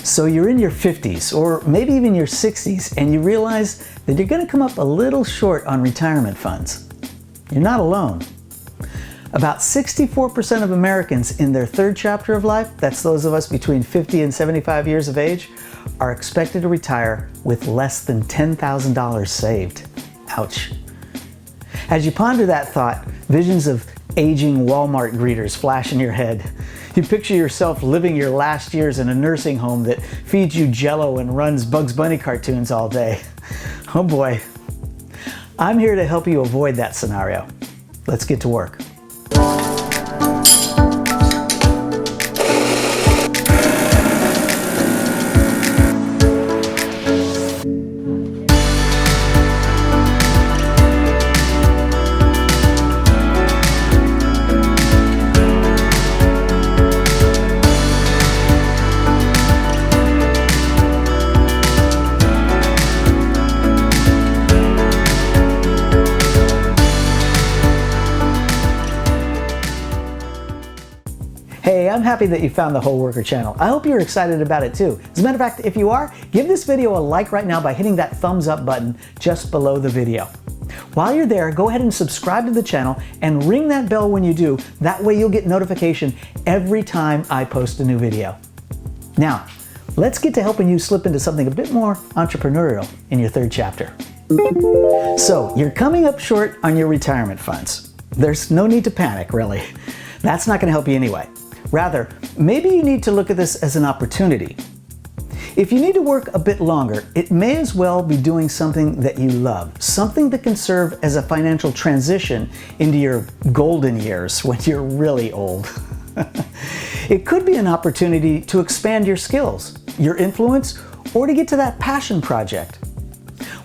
So you're in your 50s or maybe even your 60s and you realize that you're going to come up a little short on retirement funds. You're not alone. About 64% of Americans in their third chapter of life, that's those of us between 50 and 75 years of age, are expected to retire with less than $10,000 saved. Ouch. As you ponder that thought, visions of aging Walmart greeters flash in your head. You picture yourself living your last years in a nursing home that feeds you Jell-O and runs Bugs Bunny cartoons all day. Oh boy. I'm here to help you avoid that scenario. Let's get to work. Hey, I'm happy that you found the WholeWorker channel. I hope you're excited about it too. As a matter of fact, if you are, give this video a like right now by hitting that thumbs up button just below the video. While you're there, go ahead and subscribe to the channel and ring that bell when you do. That way you'll get notification every time I post a new video. Now, let's get to helping you slip into something a bit more entrepreneurial in your third chapter. So, you're coming up short on your retirement funds. There's no need to panic, really. That's not going to help you anyway. Rather, maybe you need to look at this as an opportunity. If you need to work a bit longer, it may as well be doing something that you love, something that can serve as a financial transition into your golden years when you're really old. It could be an opportunity to expand your skills, your influence, or to get to that passion project.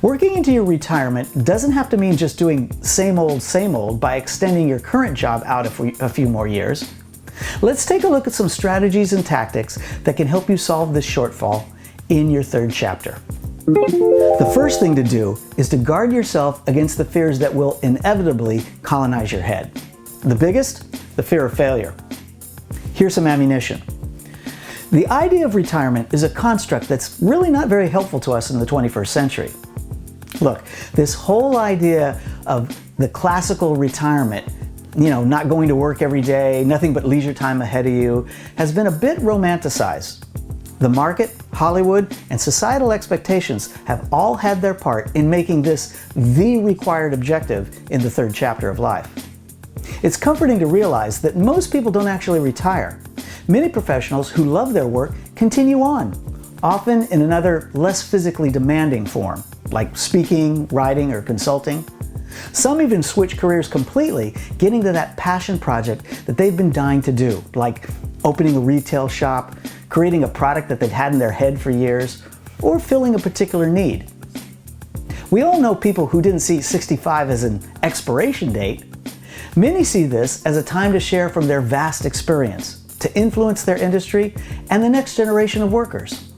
Working into your retirement doesn't have to mean just doing same old by extending your current job out a few more years. Let's take a look at some strategies and tactics that can help you solve this shortfall in your third chapter. The first thing to do is to guard yourself against the fears that will inevitably colonize your head. The biggest, the fear of failure. Here's some ammunition. The idea of retirement is a construct that's really not very helpful to us in the 21st century. Look, this whole idea of the classical retirement, not going to work every day, nothing but leisure time ahead of you, has been a bit romanticized. The market, Hollywood, and societal expectations have all had their part in making this the required objective in the third chapter of life. It's comforting to realize that most people don't actually retire. Many professionals who love their work continue on, often in another less physically demanding form, like speaking, writing, or consulting. Some even switch careers completely, getting to that passion project that they've been dying to do, like opening a retail shop, creating a product that they've had in their head for years, or filling a particular need. We all know people who didn't see 65 as an expiration date. Many see this as a time to share from their vast experience, to influence their industry and the next generation of workers.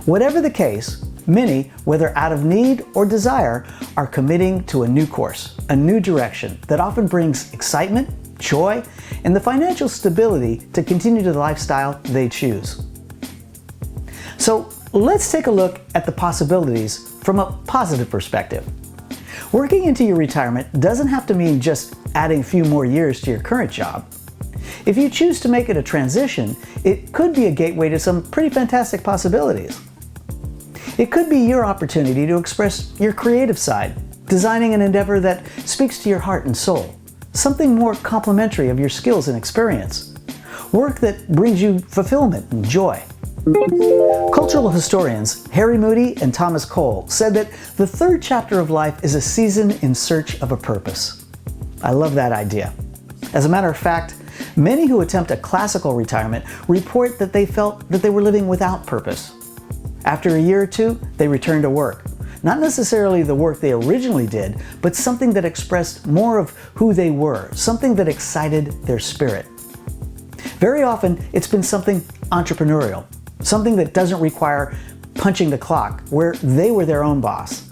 Whatever the case, many, whether out of need or desire, are committing to a new course, a new direction that often brings excitement, joy, and the financial stability to continue the lifestyle they choose. So let's take a look at the possibilities from a positive perspective. Working into your retirement doesn't have to mean just adding a few more years to your current job. If you choose to make it a transition, it could be a gateway to some pretty fantastic possibilities. It could be your opportunity to express your creative side, designing an endeavor that speaks to your heart and soul, something more complementary of your skills and experience, work that brings you fulfillment and joy. Cultural historians Harry Moody and Thomas Cole said that the third chapter of life is a season in search of a purpose. I love that idea. As a matter of fact, many who attempt a classical retirement report that they felt that they were living without purpose. After a year or two, they return to work. Not necessarily the work they originally did, but something that expressed more of who they were, something that excited their spirit. Very often, it's been something entrepreneurial, something that doesn't require punching the clock, where they were their own boss,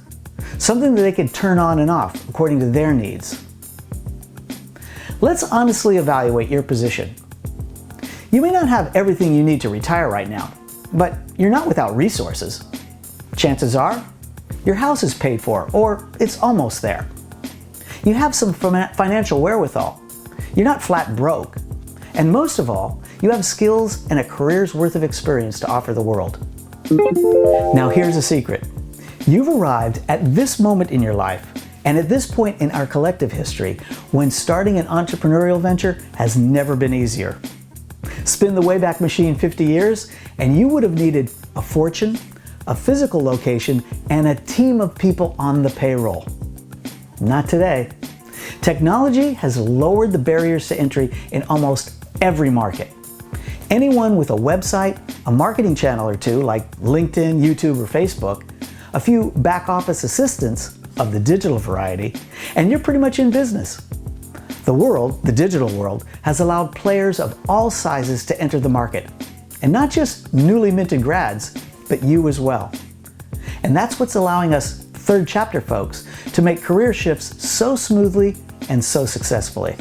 something that they could turn on and off according to their needs. Let's honestly evaluate your position. You may not have everything you need to retire right now. But you're not without resources. Chances are, your house is paid for, or it's almost there. You have some financial wherewithal. You're not flat broke. And most of all, you have skills and a career's worth of experience to offer the world. Now here's a secret. You've arrived at this moment in your life, and at this point in our collective history, when starting an entrepreneurial venture has never been easier. Spin the Wayback Machine 50 years, and you would have needed a fortune, a physical location, and a team of people on the payroll. Not today. Technology has lowered the barriers to entry in almost every market. Anyone with a website, a marketing channel or two like LinkedIn, YouTube, or Facebook, a few back office assistants of the digital variety, and you're pretty much in business. The world, the digital world, has allowed players of all sizes to enter the market. And not just newly minted grads, but you as well. And that's what's allowing us third chapter folks to make career shifts so smoothly and so successfully.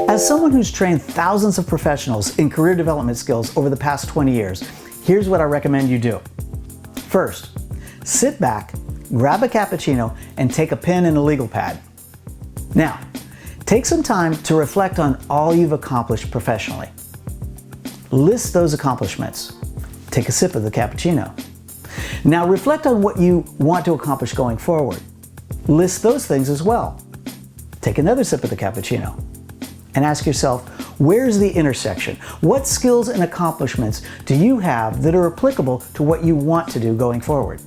As someone who's trained thousands of professionals in career development skills over the past 20 years, here's what I recommend you do. First, sit back, grab a cappuccino, and take a pen and a legal pad. Now, take some time to reflect on all you've accomplished professionally. List those accomplishments. Take a sip of the cappuccino. Now reflect on what you want to accomplish going forward. List those things as well. Take another sip of the cappuccino. And ask yourself, where's the intersection? What skills and accomplishments do you have that are applicable to what you want to do going forward?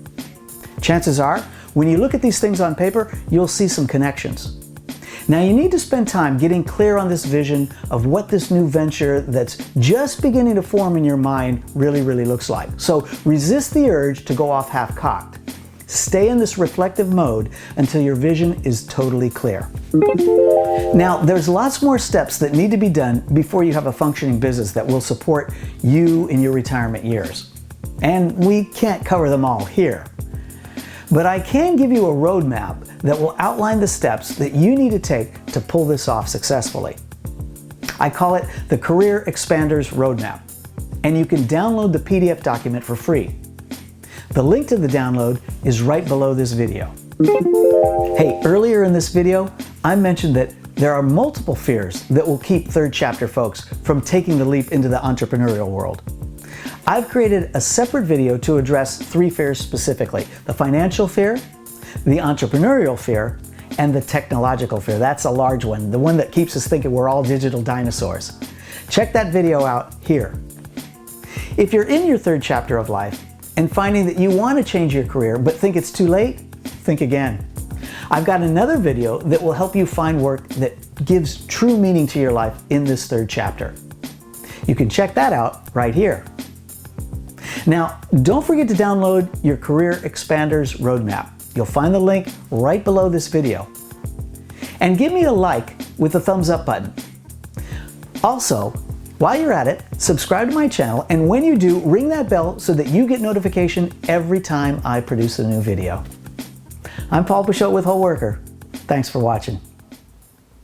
Chances are, when you look at these things on paper, you'll see some connections. Now you need to spend time getting clear on this vision of what this new venture that's just beginning to form in your mind really looks like. So resist the urge to go off half-cocked. Stay in this reflective mode until your vision is totally clear. Now, there's lots more steps that need to be done before you have a functioning business that will support you in your retirement years. And we can't cover them all here. But I can give you a roadmap that will outline the steps that you need to take to pull this off successfully. I call it the Career Expanders Roadmap, and you can download the PDF document for free. The link to the download is right below this video. Hey, earlier in this video, I mentioned that there are multiple fears that will keep third chapter folks from taking the leap into the entrepreneurial world. I've created a separate video to address 3 fears specifically: the financial fear, the entrepreneurial fear, and the technological fear. That's a large one, the one that keeps us thinking we're all digital dinosaurs. Check that video out here. If you're in your third chapter of life and finding that you want to change your career but think it's too late, think again. I've got another video that will help you find work that gives true meaning to your life in this third chapter. You can check that out right here. Now, don't forget to download your Career Expanders Roadmap. You'll find the link right below this video. And give me a like with the thumbs up button. Also, while you're at it, subscribe to my channel, and when you do, ring that bell so that you get notification every time I produce a new video. I'm Paul Peixoto with WholeWorker. Thanks for watching.